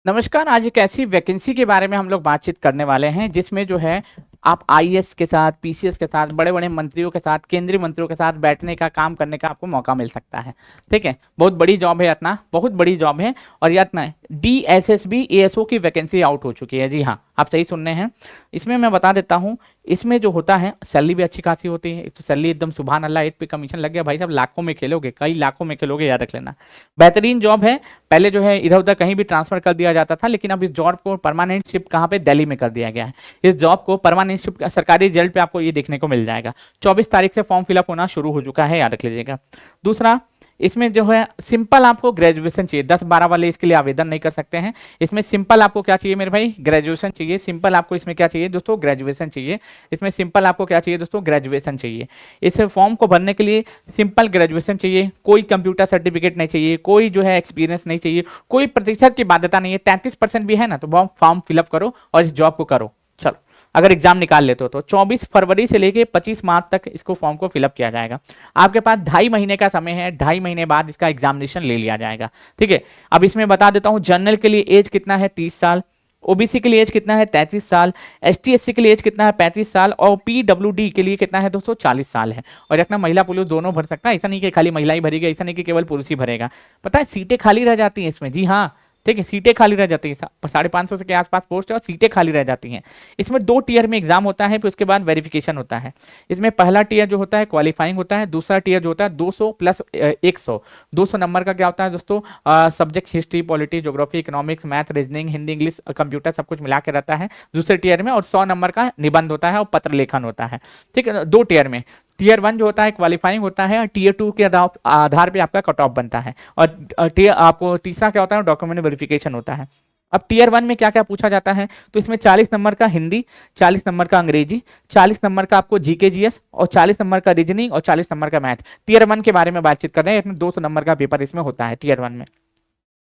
नमस्कार। आज एक ऐसी वैकेंसी के बारे में हम लोग बातचीत करने वाले हैं जिसमें जो है आप आईएएस के साथ, पीसीएस के साथ, बड़े-बड़े मंत्रियों के साथ, केंद्रीय मंत्रियों के साथ बैठने का, काम करने का आपको मौका मिल सकता है। ठीक है? बहुत बड़ी जॉब है यातना, बहुत बड़ी जॉब है और यातना डीएसएसबी एएसओ की वैकेंसी आउट हो चुकी है। जी हाँ, आप सही सुन रहे हैं। इसमें मैं बता देता हूँ, इसमें जो होता है सैलरी भी अच्छी खासी होती है। एक तो सैलरी एकदम सुभान अल्लाह 8 पे कमीशन लग गया भाई साहब, लाखों में खेलोगे, कई लाखों में खेलोगे, याद रख लेना। बेहतरीन जॉब है। पहले जो है इधर-उधर कहीं भी ट्रांसफर कर दिया जाता था, लेकिन अब इस जॉब को परमानेंट शिफ्ट कहाँ पे, दिल्ली में कर दिया गया है। इस जॉब को परमानेंट शिफ्ट सरकारी रिजल्ट पे आपको ये देखने को मिल जाएगा। 24 तारीख से फॉर्म फिलअप होना शुरू हो चुका है, याद रख लीजिएगा। दूसरा, इसमें जो है सिंपल आपको ग्रेजुएशन चाहिए। 10-12 वाले इसके लिए आवेदन नहीं कर सकते हैं। इसमें सिंपल आपको क्या चाहिए मेरे भाई, ग्रेजुएशन चाहिए। सिंपल आपको इसमें क्या चाहिए दोस्तों, ग्रेजुएशन चाहिए। इसमें सिंपल आपको क्या चाहिए दोस्तों, ग्रेजुएशन चाहिए। इस फॉर्म को भरने के लिए सिंपल ग्रेजुएशन चाहिए, कोई कंप्यूटर सर्टिफिकेट नहीं चाहिए, कोई जो है एक्सपीरियंस नहीं चाहिए, कोई प्रतिशत की बाध्यता नहीं है। 33% भी है ना, तो फॉर्म फिलअप करो और इस जॉब को करो। चलो, अगर एग्जाम निकाल लेते हो तो 24 फरवरी से लेके 25 मार्च तक इसको फॉर्म को फिलअप किया जाएगा। आपके पास 2.5 महीने का समय है, 2.5 महीने बाद इसका एग्जामिनेशन ले लिया जाएगा। ठीक है, अब इसमें बता देता हूं, जनरल के लिए एज कितना है, 30 साल। ओबीसी के लिए एज कितना है, 33 साल। एसटी एससी के लिए एज कितना है, 35 साल। और पीडब्ल्यूडी के लिए कितना है दोस्तों, 40 साल है। और रखना, महिला पुरुष दोनों भर सकता है, ऐसा नहीं कि खाली महिला ही भरेगी, ऐसा नहीं कि केवल पुरुष ही भरेगा। पता है सीटें खाली रह जाती हैं इसमें। जी हाँ, ठीक है, सीटें खाली रह जाती हैं। 550 के आसपास पोस्ट है और सीटें खाली रह जाती हैं। इसमें 2 टीयर में एग्जाम होता है, फिर उसके बाद वेरिफिकेशन होता है। इसमें पहला टीयर जो होता है क्वालिफाइंग होता है, दूसरा टीयर जो होता है 200 प्लस 100। 200 नंबर का क्या होता है दोस्तों, subject history, polity, geography, economics, math, reasoning, Hindi, English, computer सब कुछ मिला के रहता है दूसरे टीयर में। और 100 नंबर का निबंध होता है और पत्र लेखन होता है। ठीक है, 2 टीयर में। टीयर 1 जो होता है क्वालिफाइंग होता है, टीयर 2 के आधार पे आपका कट ऑफ बनता है। और टीयर आपको तीसरा क्या होता है, डॉक्यूमेंट वेरिफिकेशन होता है। अब टीयर 1 में क्या क्या पूछा जाता है, तो इसमें 40 नंबर का हिंदी, 40 नंबर का अंग्रेजी, 40 नंबर का आपको जीके जीएस और 40 नंबर का रीजनिंग और 40 नंबर का मैथ। टीयर 1 के बारे में बातचीत कर रहे हैं। 200 नंबर का पेपर इसमें होता है टीयर 1 में।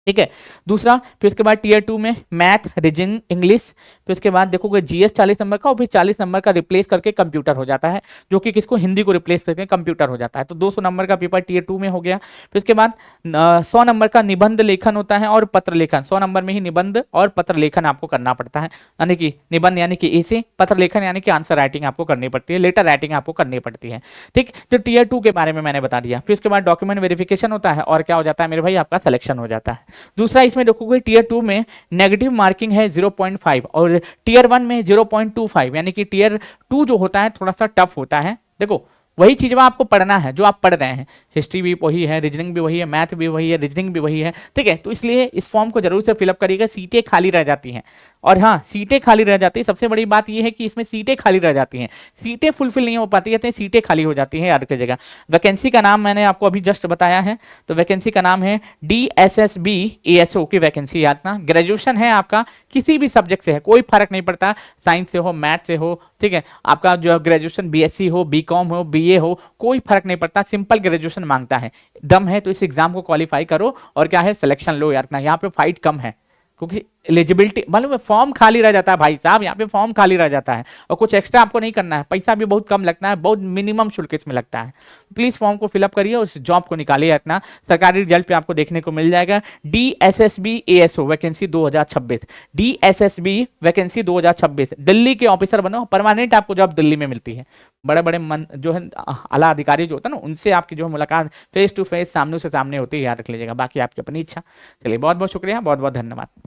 ठीक है, दूसरा, फिर उसके बाद टीयर 2 में मैथ, रीजनिंग, इंग्लिश, फिर उसके बाद देखोगे जीएस 40 नंबर का और फिर 40 नंबर का रिप्लेस करके कंप्यूटर हो जाता है, जो कि किसको, हिंदी को रिप्लेस करके कंप्यूटर हो जाता है। तो 200 नंबर का पेपर टीयर 2 में हो गया। फिर उसके बाद 100 नंबर का निबंध लेखन होता है और पत्र लेखन। 100 नंबर में ही निबंध और पत्र लेखन आपको करना पड़ता है, यानी कि निबंध यानी कि ऐसे, पत्र लेखन यानी कि आंसर राइटिंग आपको करनी पड़ती है, लेटर राइटिंग आपको करनी पड़ती है। ठीक, तो टीयर 2 के बारे में मैंने बता दिया। फिर उसके बाद डॉक्यूमेंट वेरिफिकेशन होता है और क्या हो जाता है मेरे भाई, आपका सिलेक्शन हो जाता है। दूसरा, इसमें देखोगे टीयर 2 में नेगेटिव मार्किंग है 0.5 और टीयर 1 में 0.25, यानी कि टीयर 2 जो होता है थोड़ा सा टफ होता है। देखो, वही चीज आपको पढ़ना है जो आप पढ़ रहे हैं, हिस्ट्री भी वही है, रीजनिंग भी वही है, मैथ भी वही है, रीजनिंग भी वही है। ठीक है, तो इसलिए इस फॉर्म को जरूर से फिलअप करिएगा। सीटें खाली रह जाती हैं, और हाँ, सीटें खाली रह जाती है, सबसे बड़ी बात यह है कि इसमें सीटें खाली रह जाती हैं, सीटें फुलफिल नहीं हो पाती है, सीटें खाली हो जाती हैं, याद रखिएगा। वैकेंसी का नाम मैंने आपको अभी जस्ट बताया है, तो वैकेंसी का नाम है डीएसएसबी एएसओ की वैकेंसी। याद ना, ग्रेजुएशन है आपका, किसी भी सब्जेक्ट से है, कोई फर्क नहीं पड़ता, साइंस से हो, मैथ से हो, ठीक है, आपका जो ग्रेजुएशन बीएससी हो, बीकॉम हो, बीए हो, कोई फर्क नहीं पड़ता, सिंपल ग्रेजुएशन मांगता है। दम है तो इस एग्जाम को क्वालिफाई करो और क्या है, सिलेक्शन लो। यार ना, यहाँ पे फाइट कम है क्योंकि एलिजिबिलिटी, मालूम है, फॉर्म खाली रह जाता है भाई साहब, यहाँ पे फॉर्म खाली रह जाता है और कुछ एक्स्ट्रा आपको नहीं करना है, पैसा भी बहुत कम लगता है, बहुत मिनिमम शुल्क इसमें लगता है। प्लीज फॉर्म को फिलअप करिए और इस जॉब को निकालिए अपना, सरकारी रिजल्ट पे आपको देखने को मिल जाएगा। DSSB ASO vacancy 2026, DSSB vacancy 2026, Delhi के ऑफिसर बनो, परमानेंट आपको जॉब दिल्ली में मिलती है। बड़े बड़े जो है आला अधिकारी जो होता है ना, उनसे आपकी जो है मुलाकात फेस टू फेस, सामने से सामने होती है, याद रख लीजिएगा। बाकी आपकी अपनी इच्छा। चलिए, बहुत बहुत शुक्रिया, बहुत बहुत धन्यवाद।